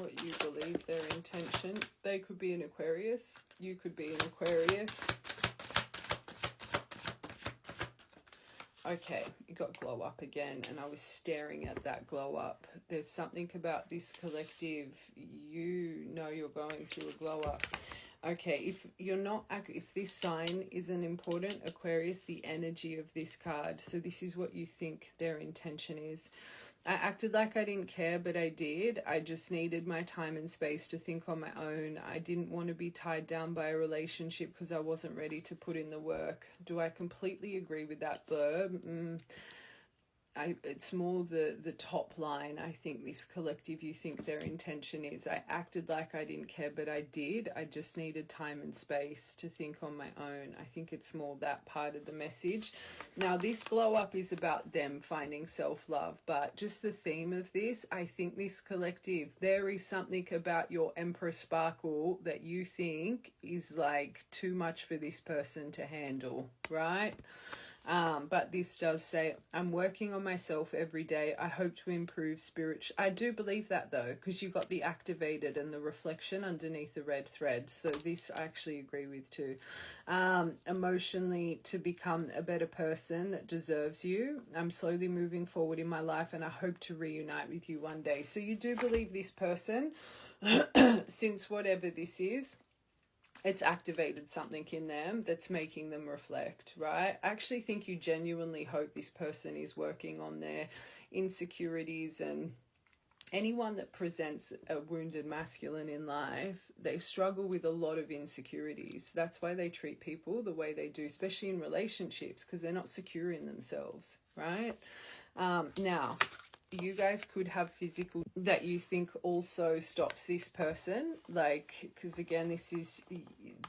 what you believe their intention. They could be an Aquarius. You could be an Aquarius. Okay, you got glow up again, and I was staring at that glow up. There's something about this collective. You know you're going through a glow up. Okay, if you're not, if this sign isn't important, Aquarius, the energy of this card. So this is what you think their intention is. I acted like I didn't care, but I did. I just needed my time and space to think on my own. I didn't want to be tied down by a relationship because I wasn't ready to put in the work. Do I completely agree with that blurb? It's more the top line. I think this collective, you think their intention is, I acted like I didn't care, but I did. I just needed time and space to think on my own. I think it's more that part of the message. Now, this glow up is about them finding self-love, but just the theme of this, I think this collective, there is something about your Empress Sparkle that you think is like too much for this person to handle, right? But this does say, I'm working on myself every day. I hope to improve I do believe that though, because you got the activated and the reflection underneath the red thread. So this I actually agree with too. Emotionally, to become a better person that deserves you. I'm slowly moving forward in my life and I hope to reunite with you one day. So you do believe this person, since whatever this is, it's activated something in them that's making them reflect, right? I actually think you genuinely hope this person is working on their insecurities, and anyone that presents a wounded masculine in life, they struggle with a lot of insecurities. That's why they treat people the way they do, especially in relationships, because they're not secure in themselves, right? Now, you guys could have physical that you think also stops this person, like, because again, this is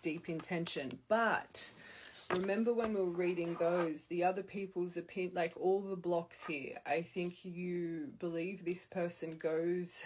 deep intention. But remember when we were reading those, the other people's opinion, like all the blocks here, I think you believe this person goes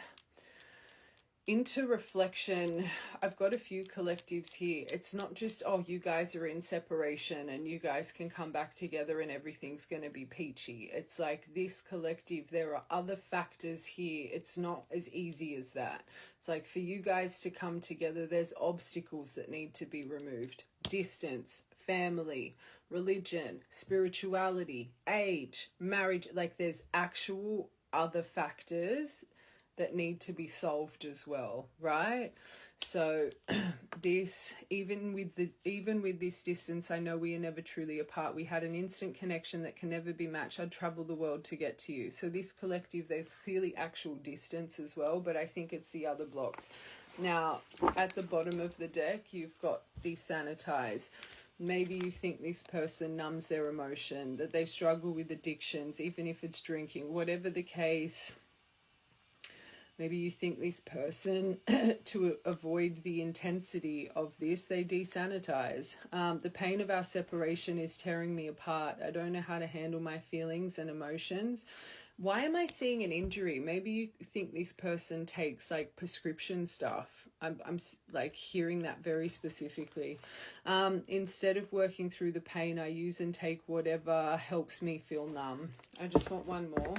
into reflection. I've got a few collectives here. It's not just, oh, you guys are in separation and you guys can come back together and everything's going to be peachy. It's like this collective, there are other factors here. It's not as easy as that. It's like for you guys to come together, there's obstacles that need to be removed. Distance, family, religion, spirituality, age, marriage. Like there's actual other factors that need to be solved as well, right? So this, even with this distance, I know we are never truly apart. We had an instant connection that can never be matched. I'd travel the world to get to you. So this collective, there's clearly actual distance as well, but I think it's the other blocks. Now, at the bottom of the deck, you've got desanitize. Maybe you think this person numbs their emotion, that they struggle with addictions, even if it's drinking, whatever the case. Maybe you think this person, to avoid the intensity of this, they desanitize. The pain of our separation is tearing me apart. I don't know how to handle my feelings and emotions. Why am I seeing an injury? Maybe you think this person takes like prescription stuff. I'm like hearing that very specifically. Instead of working through the pain, I use and take whatever helps me feel numb. I just want one more.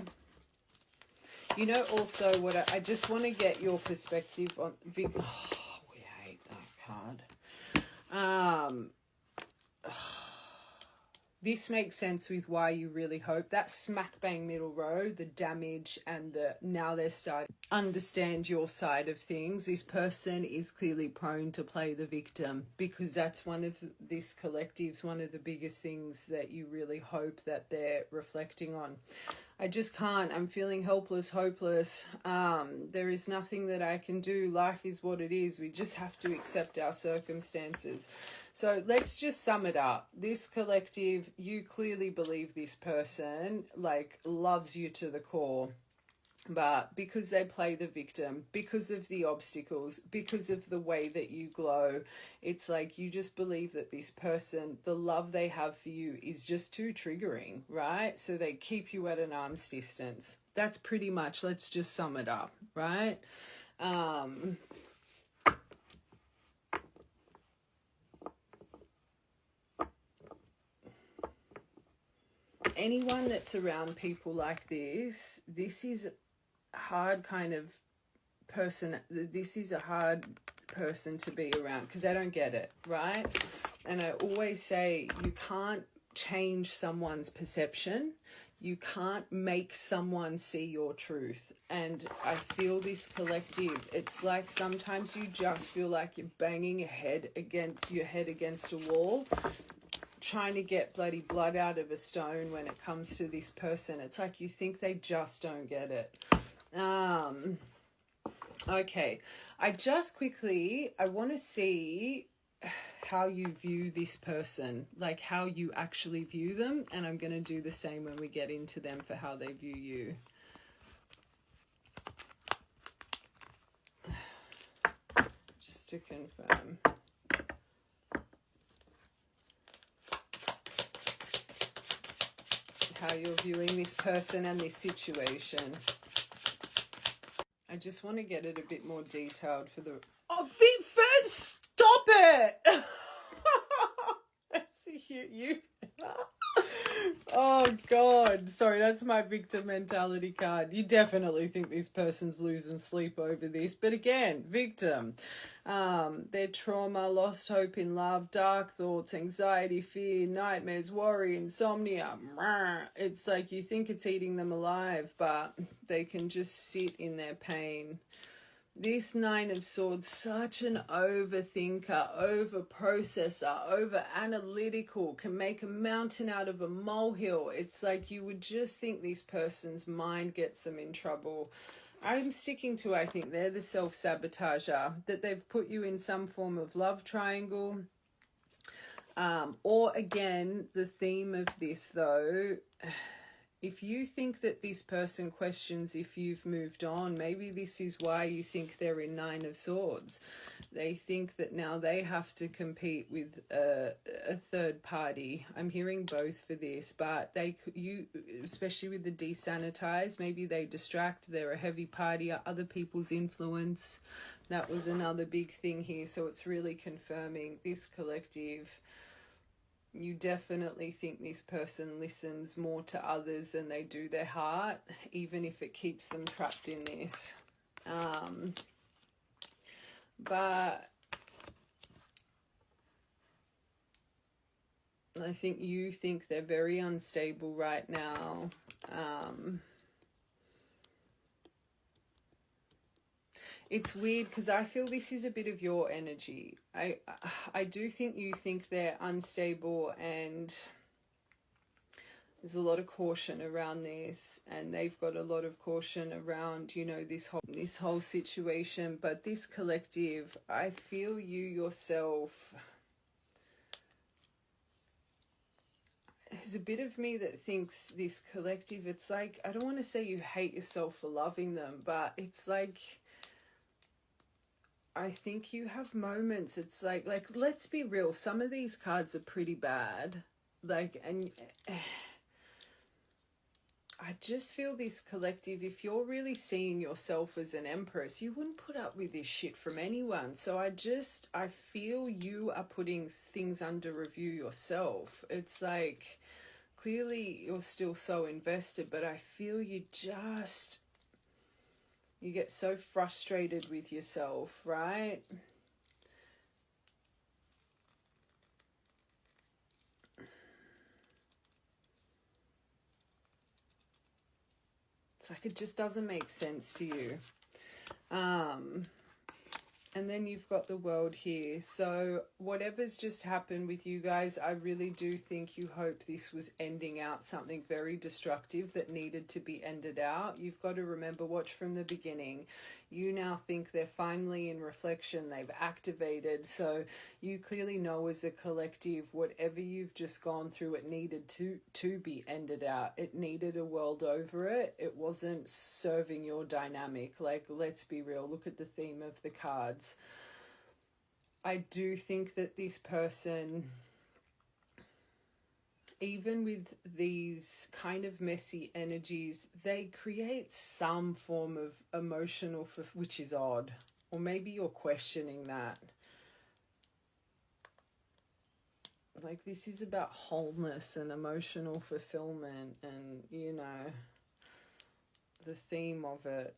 You know, also what I just want to get your perspective on. Oh, we hate that card. This makes sense with why you really hope. That smack bang middle row, the damage and the now they're starting to understand your side of things. This person is clearly prone to play the victim, because that's one of this collective's one of the biggest things that you really hope that they're reflecting on. I just can't. I'm feeling helpless, hopeless. There is nothing that I can do. Life is what it is. We just have to accept our circumstances. So let's just sum it up. This collective, you clearly believe this person like loves you to the core. But because they play the victim, because of the obstacles, because of the way that you glow, it's like you just believe that this person, the love they have for you is just too triggering, right? So they keep you at an arm's distance. That's pretty much, let's just sum it up, right? Anyone that's around people like this is hard kind of person, this is a hard person to be around because they don't get it, right? And I always say you can't change someone's perception. You can't make someone see your truth. And I feel this collective, it's like sometimes you just feel like you're banging your head against a wall, trying to get bloody blood out of a stone when it comes to this person. It's like you think they just don't get it. Okay, I want to see how you view this person, like how you actually view them, and I'm going to do the same when we get into them for how they view you. Just to confirm. How you're viewing this person and this situation. I just want to get it a bit more detailed for the... Oh, first, stop it! That's you. Oh, God. Sorry, that's my victim mentality card. You definitely think this person's losing sleep over this. But again, victim. Their trauma, lost hope in love, dark thoughts, anxiety, fear, nightmares, worry, insomnia. It's like you think it's eating them alive, but they can just sit in their pain. This Nine of Swords, such an overthinker, over-processor, over-analytical, can make a mountain out of a molehill. It's like you would just think this person's mind gets them in trouble. I'm sticking to, I think they're the self-sabotager, that they've put you in some form of love triangle. Or again, the theme of this though, if you think that this person questions if you've moved on, maybe this is why you think they're in Nine of Swords. They think that now they have to compete with a third party. I'm hearing both for this, but you, especially with the desanitized, maybe they distract, they're a heavy party, other people's influence. That was another big thing here. So it's really confirming this collective. You definitely think this person listens more to others than they do their heart, even if it keeps them trapped in this. But I think you think they're very unstable right now. It's weird because I feel this is a bit of your energy. I do think you think they're unstable, and there's a lot of caution around this, and they've got a lot of caution around, you know, this whole situation. But this collective, I feel you yourself, there's a bit of me that thinks this collective, it's like, I don't want to say you hate yourself for loving them, but it's like, I think you have moments, it's like let's be real, some of these cards are pretty bad, and I just feel this collective, if you're really seeing yourself as an empress, you wouldn't put up with this shit from anyone. So I feel you are putting things under review yourself. It's like, clearly you're still so invested, but I feel you get so frustrated with yourself, right? It's like it just doesn't make sense to you. And then you've got the World here. So whatever's just happened with you guys, I really do think you hope this was ending out something very destructive that needed to be ended out. You've got to remember, watch from the beginning. You now think they're finally in reflection, they've activated. So you clearly know as a collective, whatever you've just gone through, it needed to be ended out. It needed a world over it. It wasn't serving your dynamic. Like, let's be real. Look at the theme of the cards. I do think that this person, even with these kind of messy energies, they create some form of emotional, which is odd. Or maybe you're questioning that. Like, this is about wholeness and emotional fulfillment and, you know, the theme of it.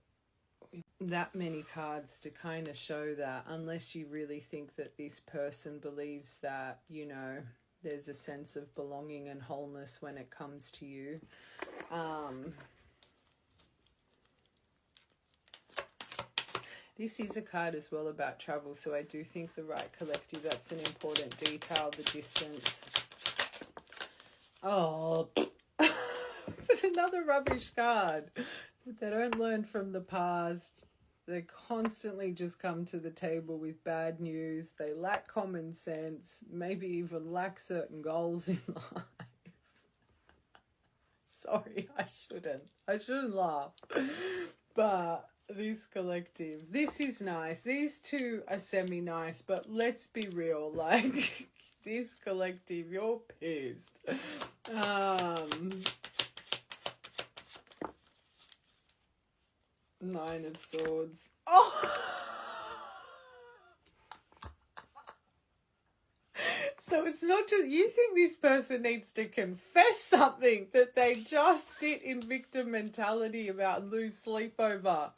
that many cards to kind of show that, unless you really think that this person believes that, you know, there's a sense of belonging and wholeness when it comes to you. This is a card as well about travel, so I do think the right collective, that's an important detail, the distance. Oh, but another rubbish card. They don't learn from the past. They constantly just come to the table with bad news. They lack common sense, maybe even lack certain goals in life. Sorry, I shouldn't laugh. But this collective, this is nice. These two are semi-nice, but let's be real, like, this collective, you're pissed. Nine of Swords. Oh! So it's not just, you think this person needs to confess something that they just sit in victim mentality about and lose sleep over.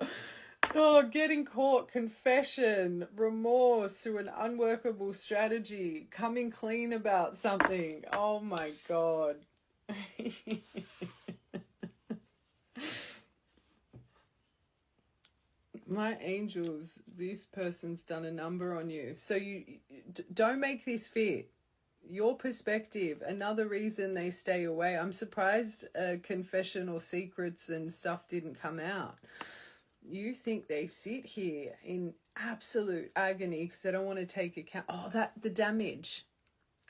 Oh, getting caught, confession, remorse through an unworkable strategy, coming clean about something. Oh my God. My angels, this person's done a number on you. So you don't make this fit. Your perspective, another reason they stay away. I'm surprised confession or secrets and stuff didn't come out. You think they sit here in absolute agony because they don't want to take account. Oh, the damage.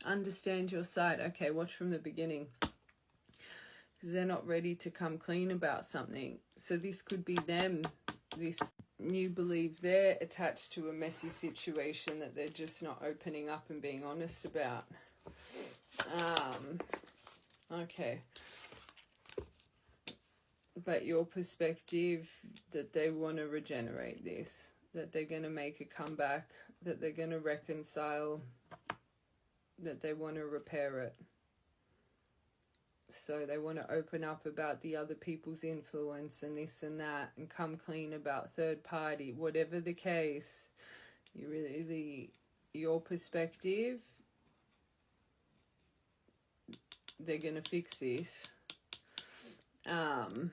Understand your side. Okay, watch from the beginning. Because they're not ready to come clean about something. So this could be them. You believe they're attached to a messy situation that they're just not opening up and being honest about. Okay. But your perspective that they want to regenerate this, that they're going to make a comeback, that they're going to reconcile, that they want to repair it. So they want to open up about the other people's influence and this and that and come clean about third party, whatever the case. Your perspective, they're going to fix this. And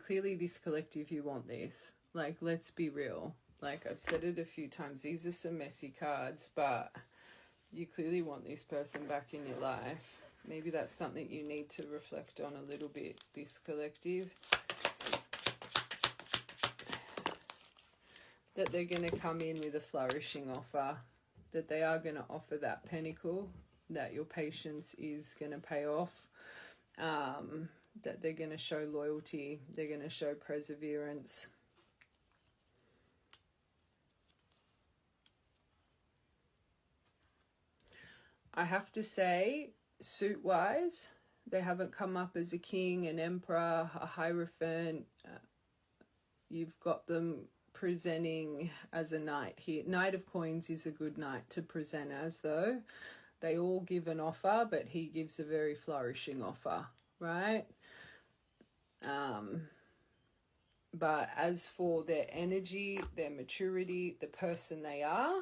clearly this collective, you want this. Like, let's be real. Like, I've said it a few times, these are some messy cards, but you clearly want this person back in your life. Maybe that's something you need to reflect on a little bit, this collective. That they're going to come in with a flourishing offer. That they are going to offer that pentacle. That your patience is going to pay off. That they're going to show loyalty. They're going to show perseverance. I have to say, suit-wise, they haven't come up as a king, an emperor, a hierophant. You've got them presenting as a knight here. Knight of Coins is a good knight to present as, though. They all give an offer, but he gives a very flourishing offer, right? But as for their energy, their maturity, the person they are,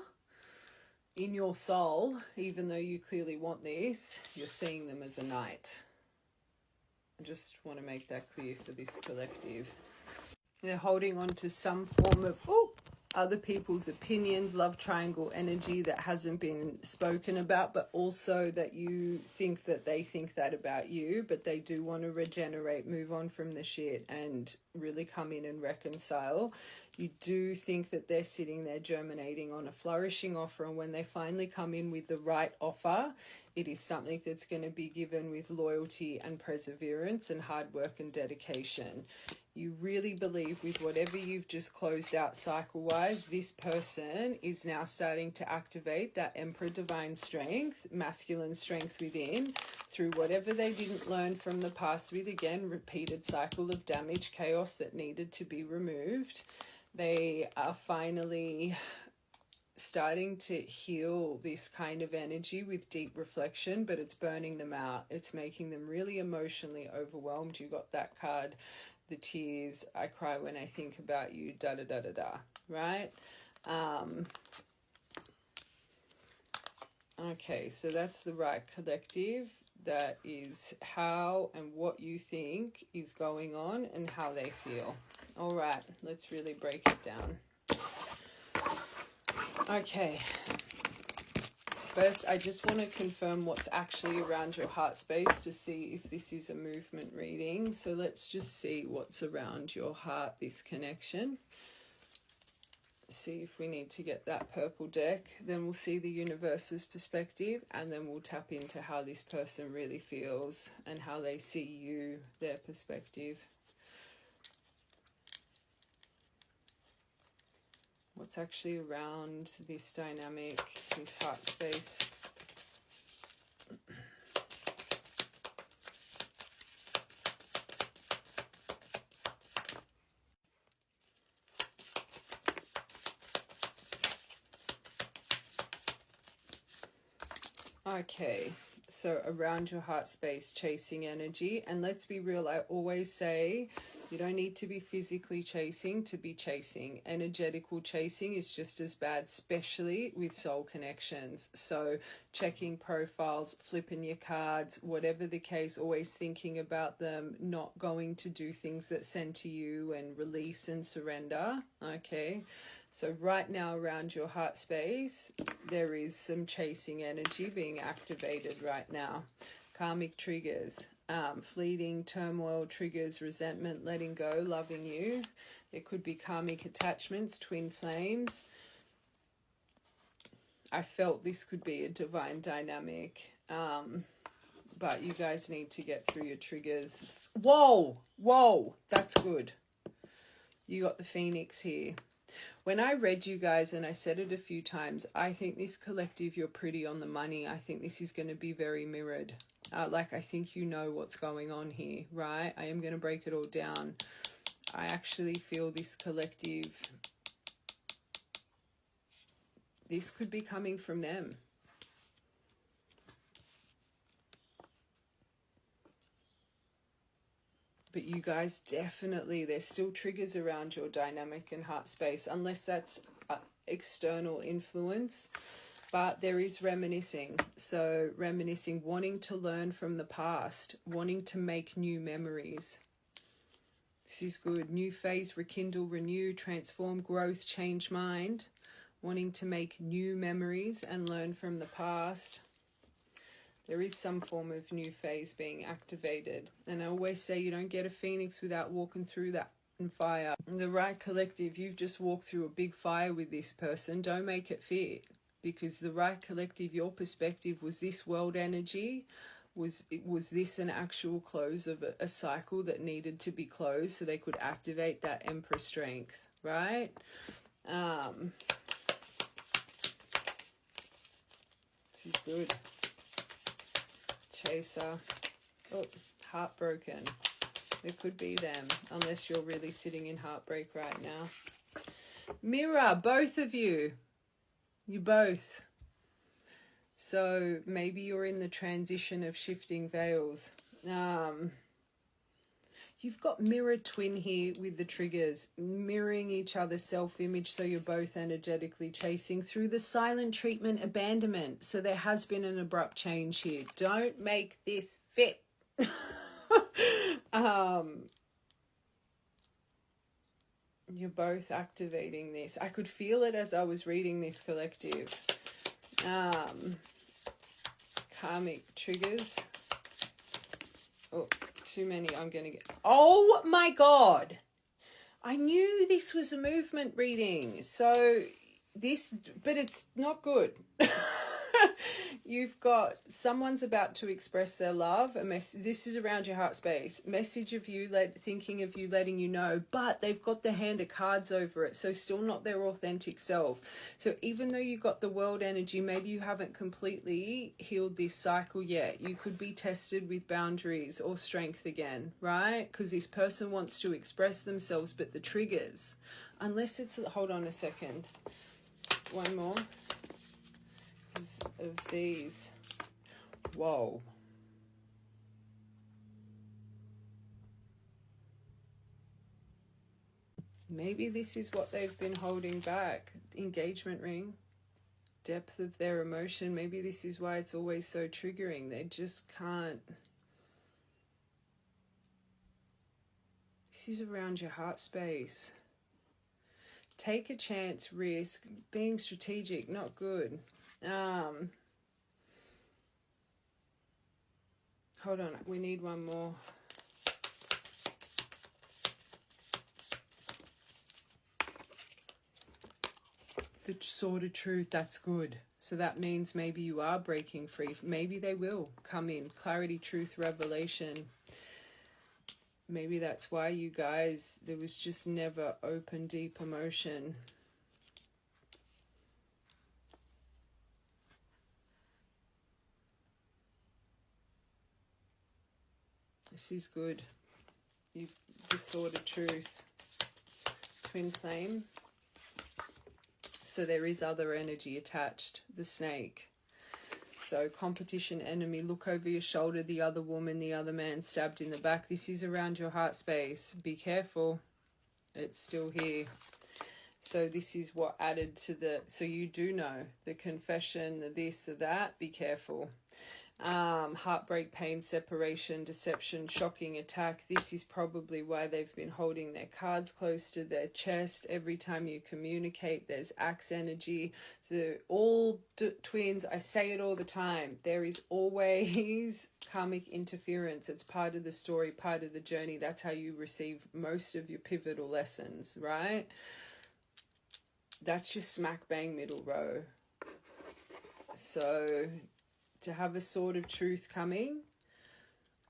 in your soul, even though you clearly want this, you're seeing them as a knight. I just want to make that clear for this collective. They're holding on to some form of other people's opinions, love triangle energy that hasn't been spoken about, but also that you think that they think that about you, but they do want to regenerate, move on from the shit and really come in and reconcile. You do think that they're sitting there germinating on a flourishing offer, and when they finally come in with the right offer, it is something that's going to be given with loyalty and perseverance and hard work and dedication. You really believe with whatever you've just closed out cycle-wise, this person is now starting to activate that Emperor Divine Strength, masculine strength within, through whatever they didn't learn from the past with, again, repeated cycle of damage, chaos that needed to be removed. They are finally starting to heal this kind of energy with deep reflection, but it's burning them out. It's making them really emotionally overwhelmed. You got that card, the tears, I cry when I think about you, da da da da da, right? Okay, so that's the right collective. That is how and what you think is going on and how they feel. All right, let's really break it down. Okay. First, I just want to confirm what's actually around your heart space to see if this is a movement reading. So let's just see what's around your heart, this connection. See if we need to get that purple deck. Then we'll see the universe's perspective, and then we'll tap into how this person really feels and how they see you, their perspective. What's actually around this dynamic, this heart space? Okay, so around your heart space, chasing energy. And let's be real, I always say you don't need to be physically chasing to be chasing. Energetical chasing is just as bad, especially with soul connections. So checking profiles, flipping your cards, whatever the case, always thinking about them, not going to do things that send to you, and release and surrender. Okay. So right now around your heart space, there is some chasing energy being activated right now. Karmic triggers, fleeting turmoil triggers, resentment, letting go, loving you. There could be karmic attachments, twin flames. I felt this could be a divine dynamic, but you guys need to get through your triggers. Whoa, whoa, that's good. You got the Phoenix here. When I read you guys, and I said it a few times, I think this collective, you're pretty on the money. I think this is going to be very mirrored. Like, I think you know what's going on here, right? I am going to break it all down. I actually feel this collective, this could be coming from them. But you guys definitely, there's still triggers around your dynamic and heart space, unless that's external influence. But there is reminiscing. So reminiscing, wanting to learn from the past, wanting to make new memories. This is good. New phase, rekindle, renew, transform, growth, change mind. Wanting to make new memories and learn from the past. There is some form of new phase being activated. And I always say you don't get a phoenix without walking through that fire. The right collective, you've just walked through a big fire with this person. Don't make it fit. Because the right collective, your perspective was this world energy. Was this an actual close of a cycle that needed to be closed so they could activate that Empress strength, right? This is good. Chaser. Oh, heartbroken. It could be them, unless you're really sitting in heartbreak right now. Mirror, both of you. You both. So maybe you're in the transition of shifting veils. You've got mirror twin here with the triggers, mirroring each other's self-image, so you're both energetically chasing through the silent treatment, abandonment. So there has been an abrupt change here. Don't make this fit. You're both activating this. I could feel it as I was reading this collective. Karmic triggers. Oh, too many. I'm going to get... Oh my God. I knew this was a movement reading. So this, but it's not good. You've got someone's about to express their love. This is around your heart space. Message of you, thinking of you, letting you know. But they've got the hand of cards over it, so still not their authentic self. So even though you got the world energy, maybe you haven't completely healed this cycle yet. You could be tested with boundaries or strength again, right? Because this person wants to express themselves, but the triggers, unless it's... Hold on a second. One more. Of these. Whoa. Maybe this is what they've been holding back. Engagement ring. Depth of their emotion. Maybe this is why it's always so triggering. They just can't. This is around your heart space. Take a chance, risk. Being strategic, not good. Hold on, we need one more. The sword of truth, that's good. So that means maybe you are breaking free. Maybe they will come in. Clarity, truth, revelation. Maybe that's why you guys, there was just never open, deep emotion. This is good. The sword of truth. Twin flame. So there is other energy attached. The snake. So competition, enemy, look over your shoulder, the other woman, the other man stabbed in the back. This is around your heart space. Be careful. It's still here. So this is what added to the, so you do know the confession, the this, the that. Be careful. Heartbreak, pain, separation, deception, shocking attack. This is probably why they've been holding their cards close to their chest. Every time you communicate, there's axe energy. So all twins, I say it all the time, there is always karmic interference. It's part of the story, part of the journey. That's how you receive most of your pivotal lessons, right? That's just smack bang middle row. So to have a sword of truth coming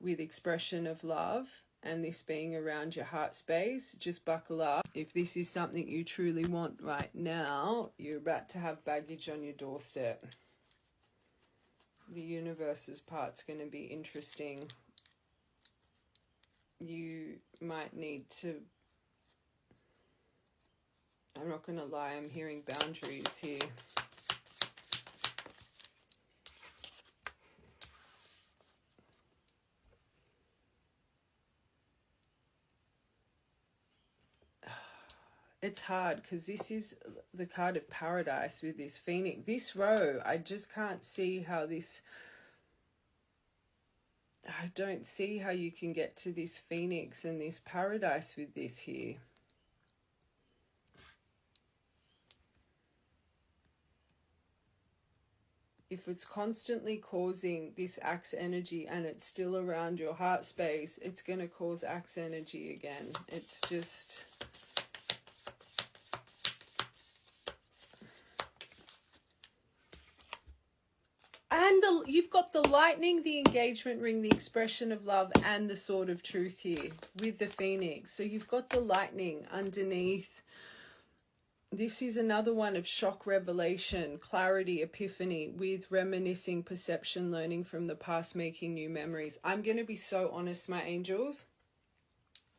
with expression of love, and this being around your heart space, just buckle up. If this is something you truly want right now, you're about to have baggage on your doorstep. The universe's part's going to be interesting. You might need to, I'm not going to lie, I'm hearing boundaries here. It's hard because this is the card of paradise with this phoenix. This row, I just can't see how this... I don't see how you can get to this phoenix and this paradise with this here. If it's constantly causing this axe energy and it's still around your heart space, it's going to cause axe energy again. It's just... And you've got the lightning, the engagement ring, the expression of love, and the sword of truth here with the phoenix. So you've got the lightning underneath. This is another one of shock, revelation, clarity, epiphany, with reminiscing, perception, learning from the past, making new memories. I'm going to be so honest, my angels.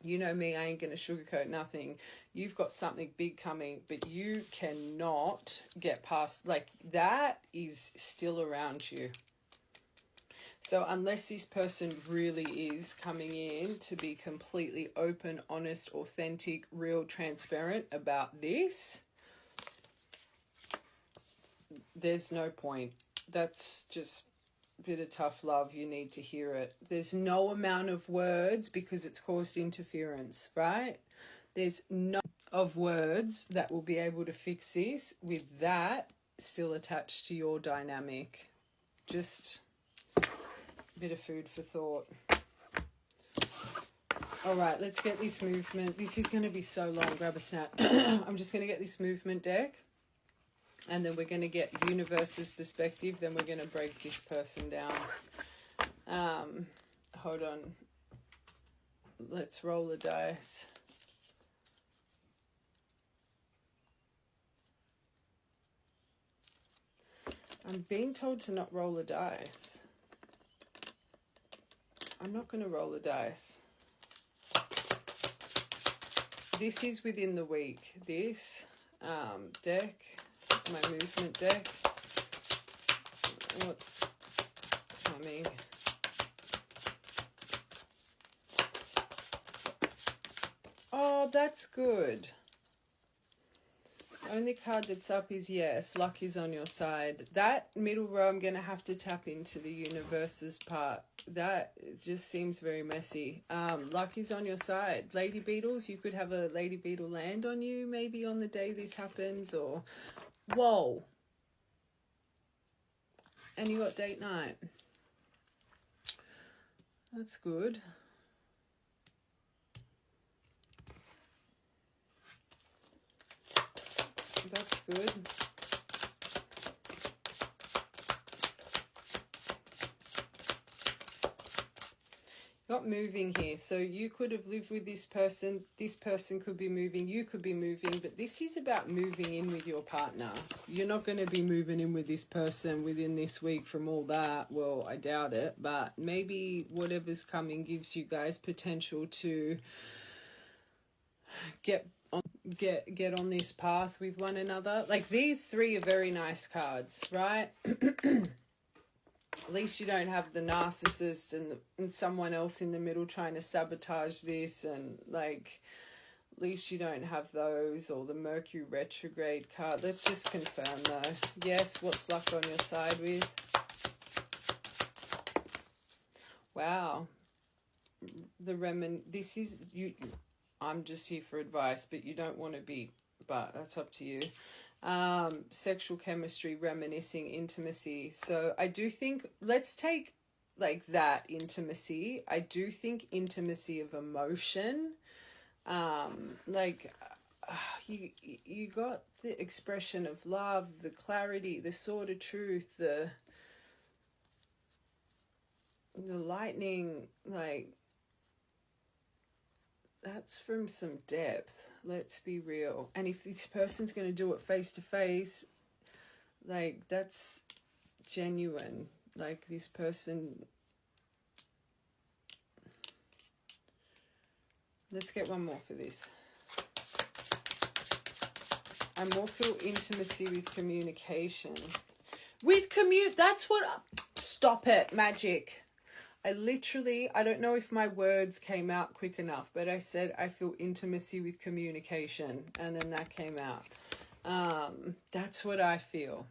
You know me, I ain't going to sugarcoat nothing. You've got something big coming, but you cannot get past, like, that is still around you. So unless this person really is coming in to be completely open, honest, authentic, real, transparent about this, there's no point. That's just bit of tough love. You need to hear it. There's no amount of words because it's caused interference, right? There's no of words that will be able to fix this with that still attached to your dynamic. Just a bit of food for thought. All right, let's get this movement. This is going to be so long. Grab a snap. I'm just going to get this movement deck. And then we're going to get universe's perspective. Then we're going to break this person down. Hold on. Let's roll a dice. I'm being told to not roll a dice. I'm not going to roll a dice. This is within the week. This deck, my movement deck. What's coming? Oh, that's good. Only card that's up is yes, luck is on your side. That middle row, I'm going to have to tap into the universe's part. That just seems very messy. Luck is on your side. Lady Beetles, you could have a Lady Beetle land on you maybe on the day this happens, or... Whoa. And you got date night. That's good. That's good. Got moving here. So you could have lived with this person could be moving, you could be moving, but this is about moving in with your partner. You're not going to be moving in with this person within this week from all that. Well, I doubt it, but maybe whatever's coming gives you guys potential to get on this path with one another. Like, these three are very nice cards, right? At least you don't have the narcissist and someone else in the middle trying to sabotage this, and like, at least you don't have those, or the Mercury retrograde card. Let's just confirm though. Yes, what's luck on your side with? Wow. This is you. I'm just here for advice, but you don't want to be, but that's up to you. Sexual chemistry, reminiscing, intimacy. So I do think, let's take like that intimacy. I do think intimacy of emotion, you got the expression of love, the clarity, the sword of truth, the lightning, like, that's from some depth. Let's be real. And if this person's going to do it face to face, like, that's genuine. Like, this person... Let's get one more for this. I more feel intimacy with communication. That's what... Stop it, magic. I don't know if my words came out quick enough, but I said I feel intimacy with communication, and then that came out. That's what I feel.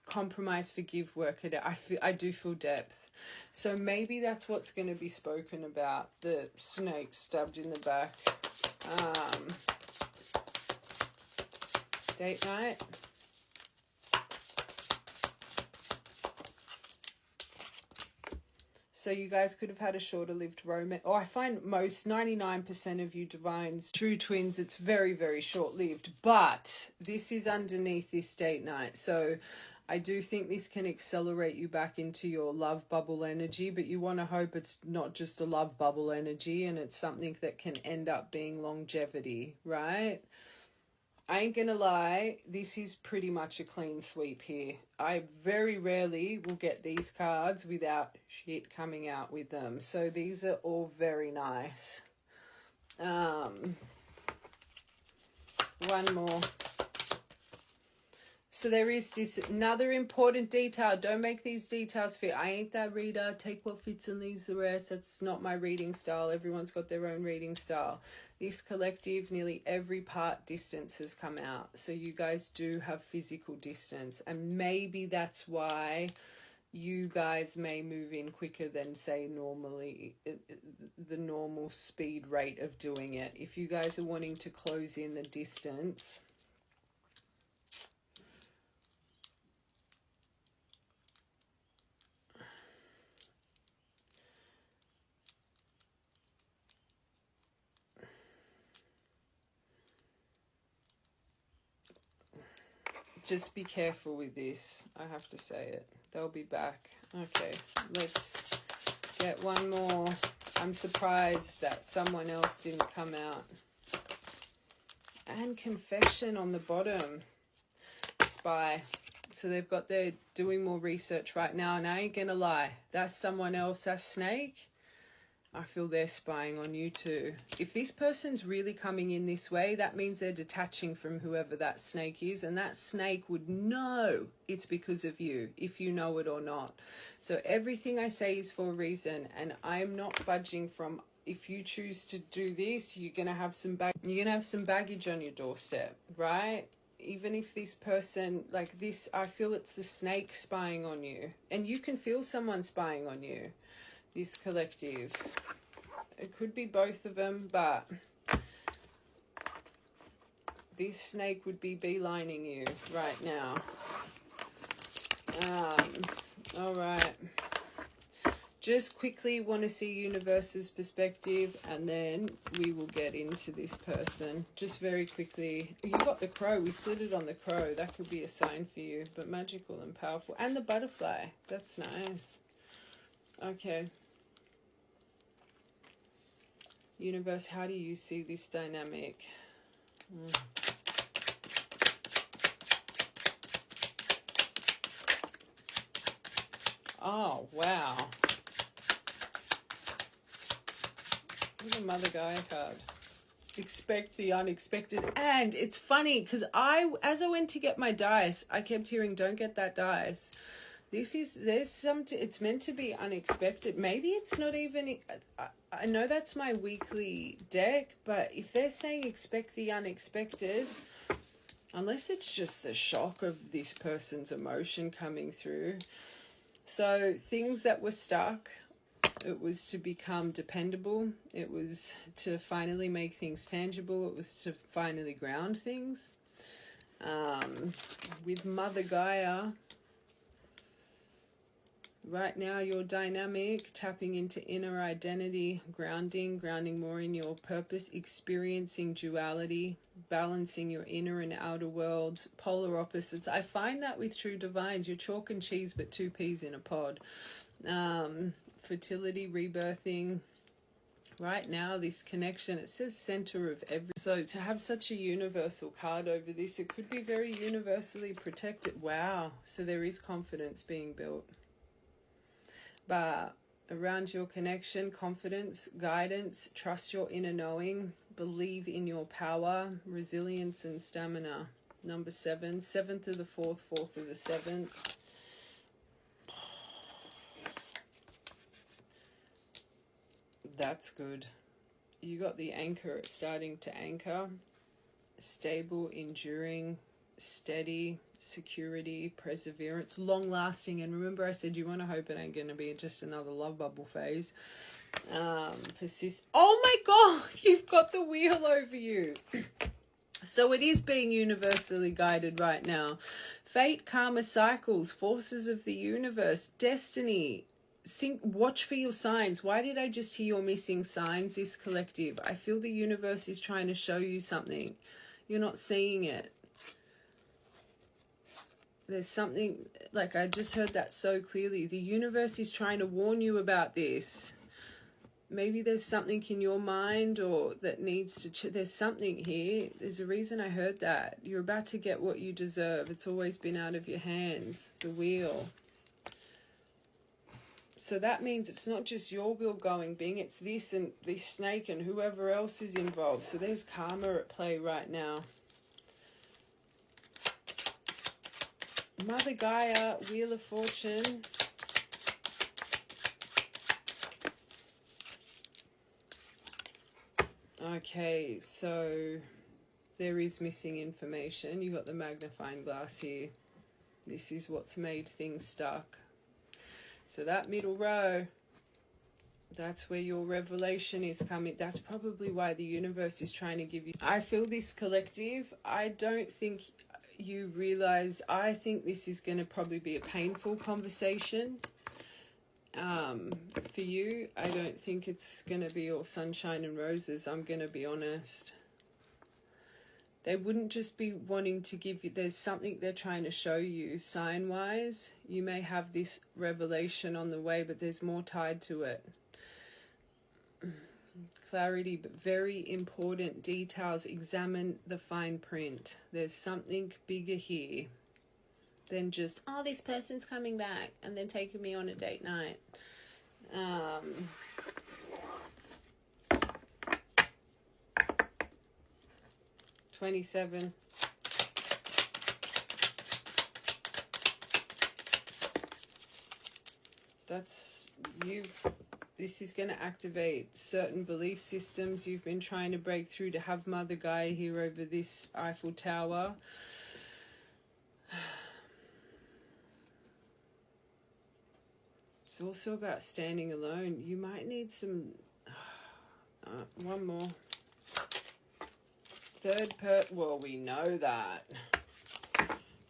Compromise, forgive, work it out. I do feel depth. So maybe that's what's going to be spoken about. The snake stabbed in the back. Date night. So you guys could have had a shorter-lived romance. Oh, I find 99% of you divines, true twins, it's very, very short-lived. But this is underneath this date night. So I do think this can accelerate you back into your love bubble energy. But you want to hope it's not just a love bubble energy, and it's something that can end up being longevity, right? I ain't gonna lie, this is pretty much a clean sweep here. I very rarely will get these cards without shit coming out with them. So these are all very nice. One more. So there is this another important detail. Don't make these details fit. I ain't that reader. Take what fits and leaves the rest. That's not my reading style. Everyone's got their own reading style. This collective, nearly every part distance has come out. So you guys do have physical distance. And maybe that's why you guys may move in quicker than, say, normally, the normal speed rate of doing it. If you guys are wanting to close in the distance... Just be careful with this. I have to say it. They'll be back. Okay, let's get one more. I'm surprised that someone else didn't come out. And confession on the bottom. Spy. So they've got their doing more research right now. And I ain't gonna lie. That's someone else. That's Snake. I feel they're spying on you too. If this person's really coming in this way, that means they're detaching from whoever that snake is. And that snake would know it's because of you, if you know it or not. So everything I say is for a reason. And I'm not budging from if you choose to do this, you're gonna have some baggage on your doorstep, right? Even if this person, like this, I feel it's the snake spying on you, and you can feel someone spying on you. This collective, it could be both of them, but this snake would be beelining you right now. All right. Just quickly want to see universe's perspective, and then we will get into this person. Just very quickly. You got the crow. We split it on the crow. That could be a sign for you. But magical and powerful. And the butterfly. That's nice. Okay. Universe, how do you see this dynamic? Oh, wow. Look at the Mother Gaia card. Expect the unexpected. And it's funny because as I went to get my dice, I kept hearing, don't get that dice. There's something, it's meant to be unexpected. Maybe it's not even, I know that's my weekly deck, but if they're saying expect the unexpected, unless it's just the shock of this person's emotion coming through. So things that were stuck, it was to become dependable. It was to finally make things tangible. It was to finally ground things. With Mother Gaia, right now your dynamic, tapping into inner identity, grounding more in your purpose, experiencing duality, balancing your inner and outer worlds, polar opposites. I find that with true divines, you're chalk and cheese but two peas in a pod. Fertility, rebirthing. Right now, this connection, it says center of every. So to have such a universal card over this, it could be very universally protected. Wow. So there is confidence being built. But around your connection, confidence, guidance, trust your inner knowing, believe in your power, resilience and stamina. Number 7, 7th of the 4th, 4th of the 7th. That's good. You got the anchor. It's starting to anchor. Stable, enduring, steady, security, perseverance, long-lasting. And remember I said you want to hope it ain't going to be just another love bubble phase. Persist. Oh my God, you've got the wheel over you. So it is being universally guided right now. Fate, karma, cycles, forces of the universe, destiny. Watch for your signs. Why did I just hear you're missing signs, this collective? I feel the universe is trying to show you something. You're not seeing it. There's something, like I just heard that so clearly. The universe is trying to warn you about this. Maybe there's something in your mind or that needs to, there's something here. There's a reason I heard that. You're about to get what you deserve. It's always been out of your hands. The wheel. So that means it's not just your will going bing, it's this and this snake and whoever else is involved. So there's karma at play right now. Mother Gaia, Wheel of Fortune. Okay, so there is missing information. You got the magnifying glass here. This is what's made things stuck. So that middle row, that's where your revelation is coming. That's probably why the universe is trying to give you. I feel this collective, I don't think you realize, I think this is going to probably be a painful conversation for you. I don't think it's going to be all sunshine and roses. I'm going to be honest. They wouldn't just be wanting to give you, there's something they're trying to show you sign-wise. You may have this revelation on the way, but there's more tied to it. Clarity, but very important details. Examine the fine print. There's something bigger here than just, oh, this person's coming back and then taking me on a date night. 27. That's, This is going to activate certain belief systems you've been trying to break through to have Mother Gaia here over this Eiffel Tower. It's also about standing alone. You might need some... one more. Well, we know that.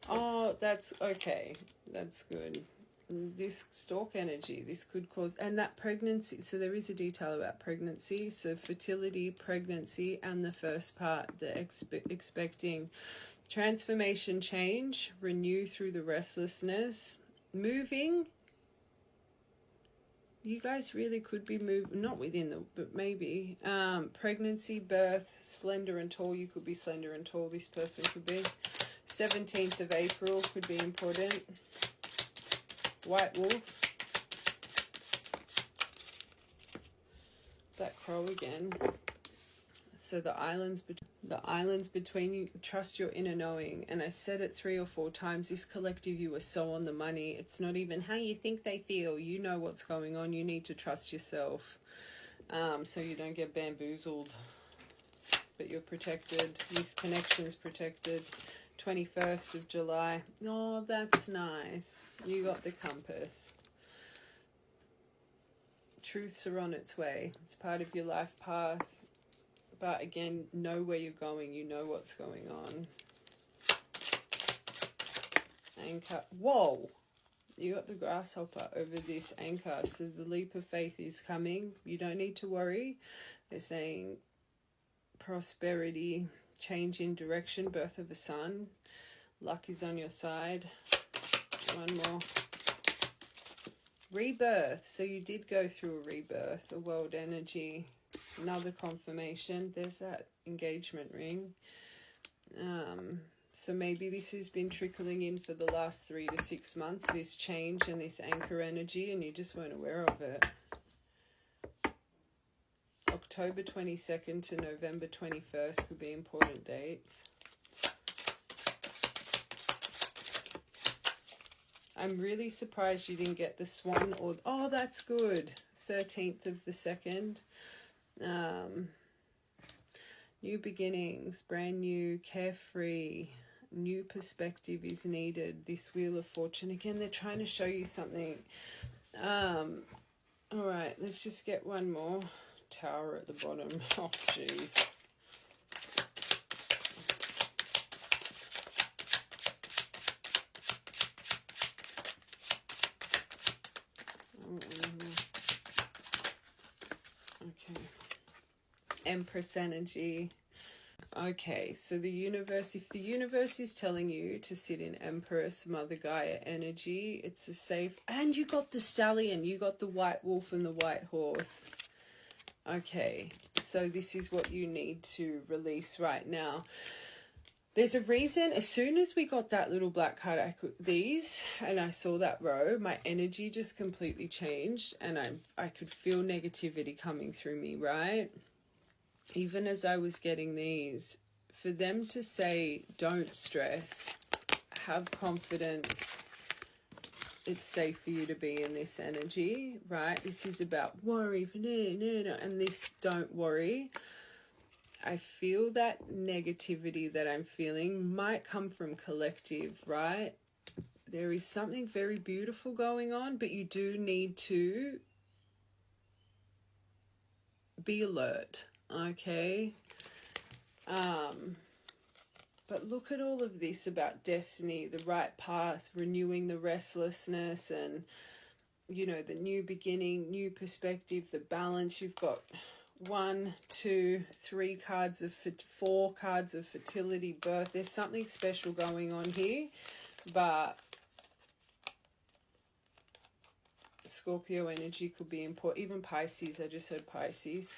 Oh, that's okay. That's good. This stalk energy, this could cause... And that pregnancy, so there is a detail about pregnancy. So fertility, pregnancy, and the first part, the expecting transformation, change, renew through the restlessness, moving. You guys really could be moving, not within the, but maybe. Pregnancy, birth, slender and tall. You could be slender and tall. This person could be. 17th of April could be important. White wolf. It's that crow again. So the islands between you, trust your inner knowing. And I said it 3 or 4 times, this collective, you are so on the money. It's not even how you think they feel. You know what's going on. You need to trust yourself, so you don't get bamboozled. But you're protected. This connection's protected. 21st of July. Oh, that's nice. You got the compass. Truths are on its way. It's part of your life path. But again, know where you're going. You know what's going on. Anchor. Whoa! You got the grasshopper over this anchor. So the leap of faith is coming. You don't need to worry. They're saying prosperity, change in direction, birth of a son. Luck is on your side. One more. Rebirth. So you did go through a rebirth, a world energy. Another confirmation. There's that engagement ring. So maybe this has been trickling in for the last 3 to 6 months, this change and this anchor energy, and you just weren't aware of it. October 22nd to November 21st could be important dates. I'm really surprised you didn't get the swan or... Oh, that's good. 13th of the 2nd. New beginnings, brand new, carefree, new perspective is needed. This Wheel of Fortune, again, they're trying to show you something. All right, let's just get one more. Tower at the bottom. Oh, jeez. Okay. Empress energy. Okay, so the universe, if the universe is telling you to sit in Empress, Mother Gaia energy, it's a safe... And you got the stallion, you got the white wolf and the white horse. Okay, so this is what you need to release right now. There's a reason, as soon as we got that little black card, and I saw that row, my energy just completely changed, and I could feel negativity coming through me, right? Even as I was getting these, for them to say, don't stress, have confidence, it's safe for you to be in this energy, right? This is about worry, and this don't worry. I feel that negativity that I'm feeling might come from collective, right? There is something very beautiful going on, but you do need to be alert, okay? But look at all of this about destiny, the right path, renewing the restlessness, and, you know, the new beginning, new perspective, the balance. You've got 1, 2, 3 cards of 4 cards of fertility, birth. There's something special going on here, but Scorpio energy could be important. Even Pisces, I just heard Pisces.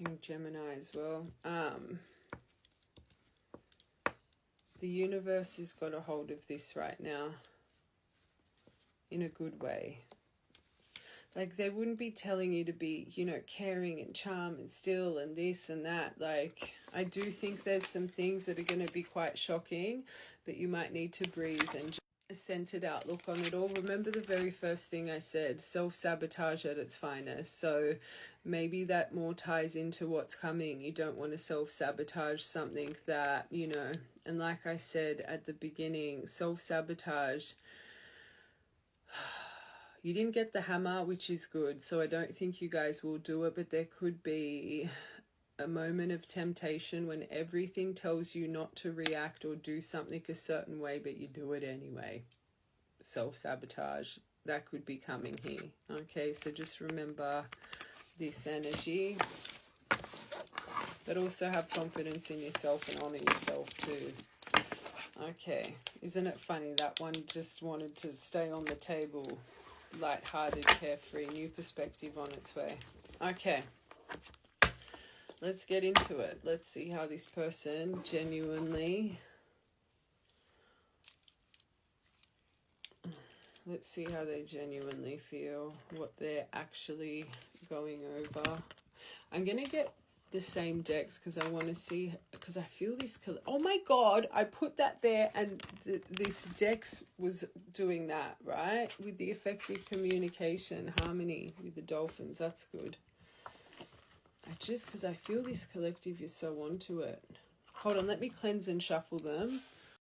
I think Gemini as well. The universe has got a hold of this right now in a good way. Like, they wouldn't be telling you to be, you know, caring and charm and still and this and that. Like, I do think there's some things that are going to be quite shocking, but you might need to breathe and just a centered outlook on it all. Remember the very first thing I said, self-sabotage at its finest. So maybe that more ties into what's coming. You don't want to self-sabotage something that, you know, and like I said at the beginning, self-sabotage, you didn't get the hammer, which is good, so I don't think you guys will do it, but there could be a moment of temptation when everything tells you not to react or do something a certain way, but you do it anyway. Self-sabotage, that could be coming here. Okay, so just remember this energy, but also have confidence in yourself and honor yourself too. Okay, isn't it funny? That one just wanted to stay on the table. Light-hearted, carefree, new perspective on its way. Okay, let's get into it. Let's see how this person genuinely... Let's see how they genuinely feel, what they're actually going over. I'm going to get the same decks because I want to see, because I feel this... Oh my God, I put that there and this Dex was doing that, right? With the effective communication, harmony with the dolphins. That's good. Because I feel this collective is so onto it. Hold on, let me cleanse and shuffle them.